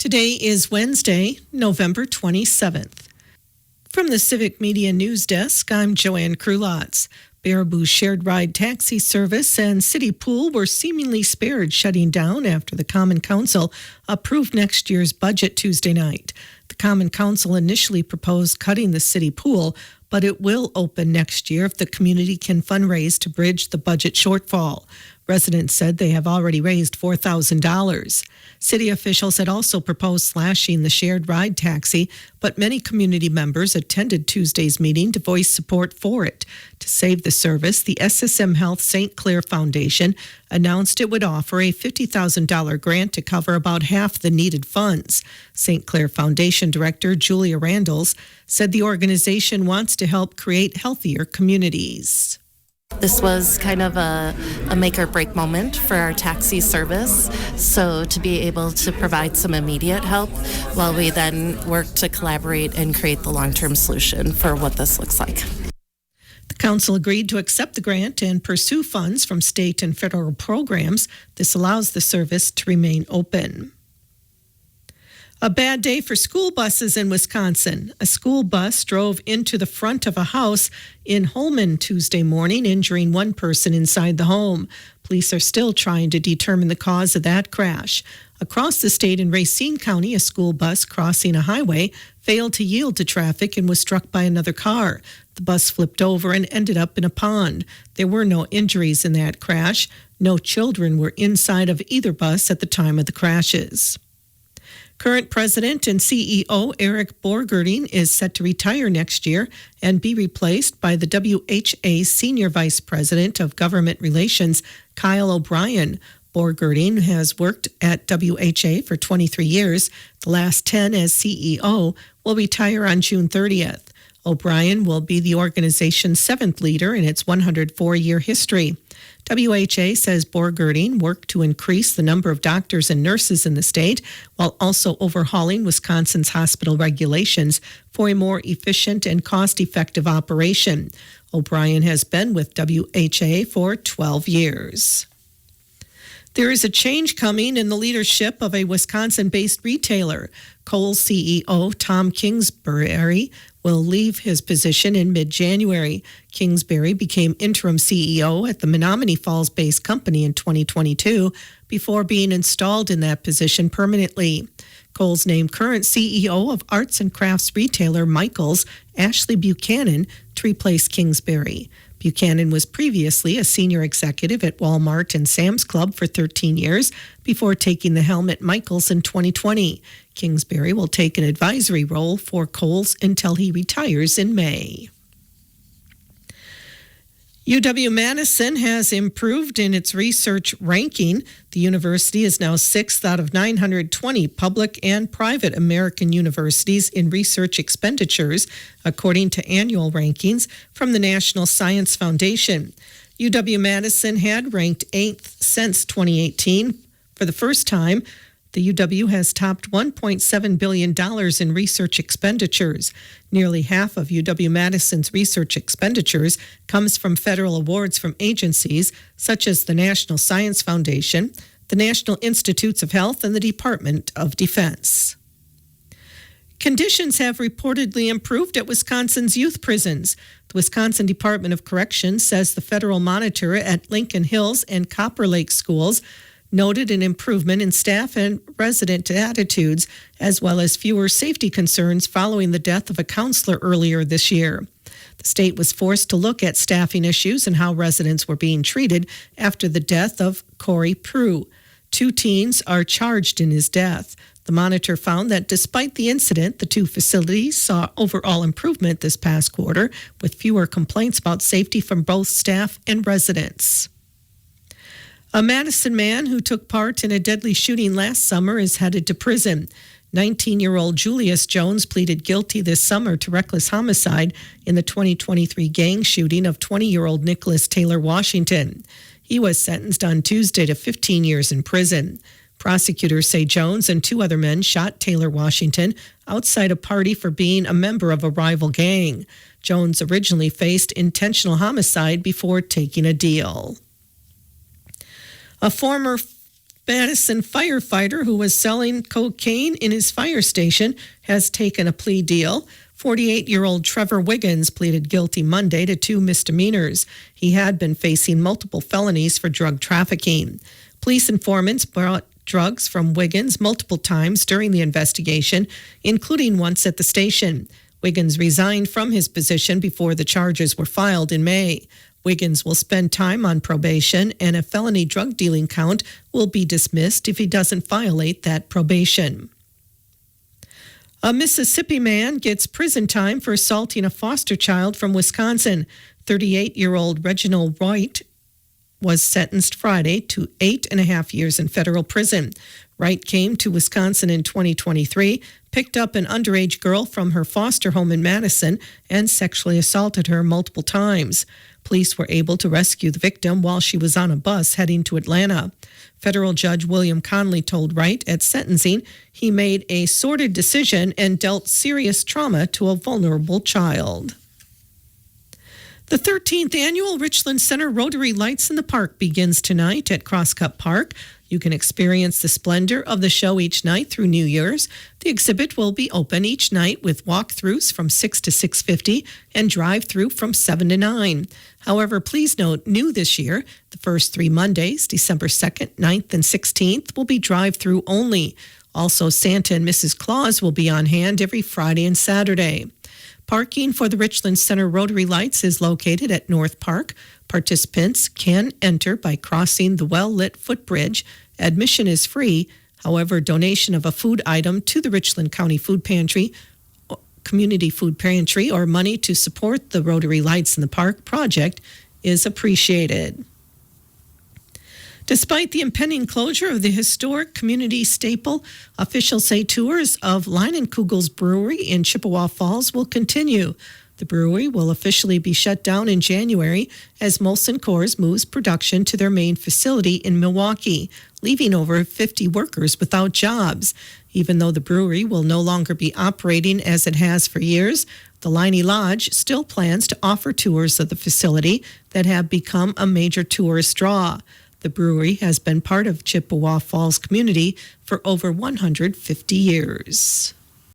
Today is Wednesday, November 27th. From the Civic Media News Desk, I'm Joanne Krulotz. Baraboo's shared ride taxi service and city pool were seemingly spared shutting down after the Common Council approved next year's budget Tuesday night. The Common Council initially proposed cutting the city pool, but it will open next year if the community can fundraise to bridge the budget shortfall. Residents said they have already raised $4,000. City officials had also proposed slashing the shared ride taxi, but many community members attended Tuesday's meeting to voice support for it. To save the service, the SSM Health St. Clair Foundation announced it would offer a $50,000 grant to cover about half the needed funds. St. Clair Foundation Director Julia Randalls said the organization wants to help create healthier communities. This was kind of a make or break moment for our taxi service. So to be able to provide some immediate help while we then work to collaborate and create the long-term solution for what this looks like. The council agreed to accept the grant and pursue funds from state and federal programs. This allows the service to remain open. A bad day for school buses in Wisconsin. A school bus drove into the front of a house in Holmen Tuesday morning, injuring one person inside the home. Police are still trying to determine the cause of that crash. Across the state in Racine County, a school bus crossing a highway failed to yield to traffic and was struck by another car. The bus flipped over and ended up in a pond. There were no injuries in that crash. No children were inside of either bus at the time of the crashes. Current President and CEO Eric Borgerding is set to retire next year and be replaced by the WHA Senior Vice President of Government Relations, Kyle O'Brien. Borgerding has worked at WHA for 23 years. The last 10 as CEO, will retire on June 30th. O'Brien will be the organization's seventh leader in its 104-year history. WHA says Borgerding worked to increase the number of doctors and nurses in the state while also overhauling Wisconsin's hospital regulations for a more efficient and cost-effective operation. O'Brien has been with WHA for 12 years. There is a change coming in the leadership of a Wisconsin-based retailer. Kohl's CEO Tom Kingsbury will leave his position in mid-January. Kingsbury became interim CEO at the Menominee Falls-based company in 2022 before being installed in that position permanently. Kohl's named current CEO of arts and crafts retailer Michaels, Ashley Buchanan, to replace Kingsbury. Buchanan was previously a senior executive at Walmart and Sam's Club for 13 years before taking the helm at Michaels in 2020. Kingsbury will take an advisory role for Kohl's until he retires in May. UW-Madison has improved in its research ranking. The university is now 6th out of 920 public and private American universities in research expenditures, according to annual rankings from the National Science Foundation. UW-Madison had ranked 8th since 2018. For the first time, the UW has topped $1.7 billion in research expenditures. Nearly half of UW-Madison's research expenditures comes from federal awards from agencies such as the National Science Foundation, the National Institutes of Health, and the Department of Defense. Conditions have reportedly improved at Wisconsin's youth prisons. The Wisconsin Department of Corrections says the federal monitor at Lincoln Hills and Copper Lake schools noted an improvement in staff and resident attitudes, as well as fewer safety concerns following the death of a counselor earlier this year. The state was forced to look at staffing issues and how residents were being treated after the death of Corey Prue. 2 teens are charged in his death. The monitor found that despite the incident, the 2 facilities saw overall improvement this past quarter, with fewer complaints about safety from both staff and residents. A Madison man who took part in a deadly shooting last summer is headed to prison. 19-year-old Julius Jones pleaded guilty this summer to reckless homicide in the 2023 gang shooting of 20-year-old Nicholas Taylor Washington. He was sentenced on Tuesday to 15 years in prison. Prosecutors say Jones and 2 other men shot Taylor Washington outside a party for being a member of a rival gang. Jones originally faced intentional homicide before taking a deal. A former Madison firefighter who was selling cocaine in his fire station has taken a plea deal. 48-year-old Trevor Wiggins pleaded guilty Monday to 2 misdemeanors. He had been facing multiple felonies for drug trafficking. Police informants brought drugs from Wiggins multiple times during the investigation, including once at the station. Wiggins resigned from his position before the charges were filed in May. Wiggins will spend time on probation, and a felony drug dealing count will be dismissed if he doesn't violate that probation. A Mississippi man gets prison time for assaulting a foster child from Wisconsin. 38-year-old Reginald Wright was sentenced Friday to 8.5 years in federal prison. Wright came to Wisconsin in 2023, picked up an underage girl from her foster home in Madison, and sexually assaulted her multiple times. Police were able to rescue the victim while she was on a bus heading to Atlanta. Federal Judge William Conley told Wright at sentencing he made a sordid decision and dealt serious trauma to a vulnerable child. The 13th annual Richland Center Rotary Lights in the Park begins tonight at Crosscut Park. You can experience the splendor of the show each night through New Year's. The exhibit will be open each night with walkthroughs from 6 to 6:50 and drive-through from 7 to 9. However, please note, new this year, the first 3 Mondays, December 2nd, 9th, and 16th, will be drive-through only. Also, Santa and Mrs. Claus will be on hand every Friday and Saturday. Parking for the Richland Center Rotary Lights is located at North Park. Participants can enter by crossing the well-lit footbridge. Admission is free. However, donation of a food item to the Richland County Food Pantry, Community Food Pantry, or money to support the Rotary Lights in the Park project is appreciated. Despite the impending closure of the historic community staple, officials say tours of Leinenkugel's Brewery in Chippewa Falls will continue. The brewery will officially be shut down in January as Molson Coors moves production to their main facility in Milwaukee, leaving over 50 workers without jobs. Even though the brewery will no longer be operating as it has for years, the Leinie Lodge still plans to offer tours of the facility that have become a major tourist draw. The brewery has been part of Chippewa Falls community for over 150 years.